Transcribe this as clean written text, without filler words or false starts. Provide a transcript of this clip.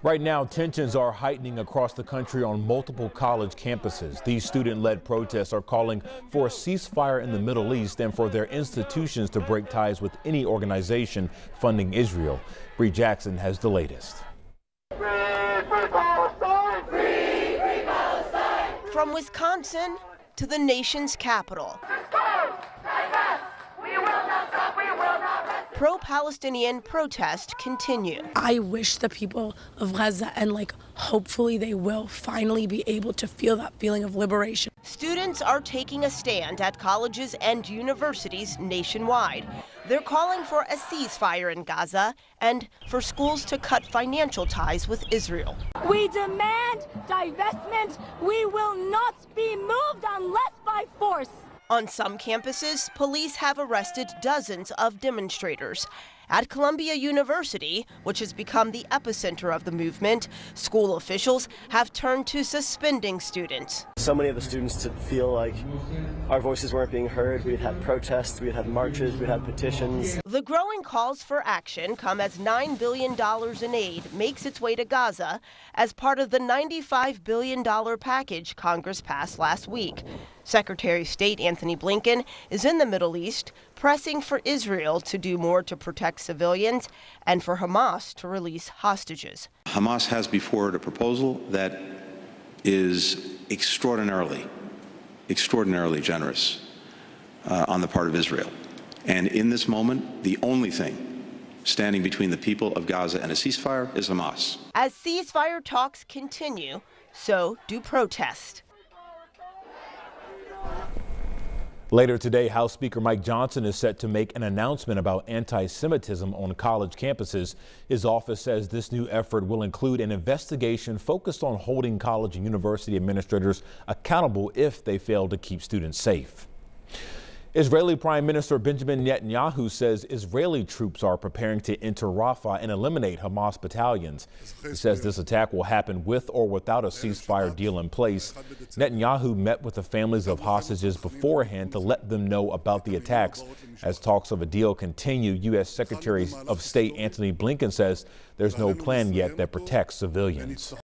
Right now, tensions are heightening across the country on multiple college campuses. These student-led protests are calling for a ceasefire in the Middle East and for their institutions to break ties with any organization funding Israel. Bree Jackson has the latest. From Wisconsin to the nation's capital, pro-Palestinian protests continue. I wish the people of Gaza, and hopefully they will finally be able to feel that feeling of liberation. Students are taking a stand at colleges and universities nationwide. They're calling for a ceasefire in Gaza and for schools to cut financial ties with Israel. We demand divestment. We will not be moved unless by force. On some campuses, police have arrested dozens of demonstrators. At Columbia University, which has become the epicenter of the movement, school officials have turned to suspending students. So many of the students feel like our voices weren't being heard. We'd had protests, we'd had marches, we'd had petitions. The growing calls for action come as $9 billion in aid makes its way to Gaza as part of the $95 billion package Congress passed last week. Secretary of State Antony Blinken is in the Middle East, pressing for Israel to do more to protect civilians and for Hamas to release hostages. Hamas has before it a proposal that is extraordinarily generous on the part of Israel. And in this moment, the only thing standing between the people of Gaza and a ceasefire is Hamas. As ceasefire talks continue, so do protests. Later today, House Speaker Mike Johnson is set to make an announcement about anti-Semitism on college campuses. His office says this new effort will include an investigation focused on holding college and university administrators accountable if they fail to keep students safe. Israeli Prime Minister Benjamin Netanyahu says Israeli troops are preparing to enter Rafah and eliminate Hamas battalions. He says this attack will happen with or without a ceasefire deal in place. Netanyahu met with the families of hostages beforehand to let them know about the attacks. As talks of a deal continue, U.S. Secretary of State Antony Blinken says there's no plan yet that protects civilians.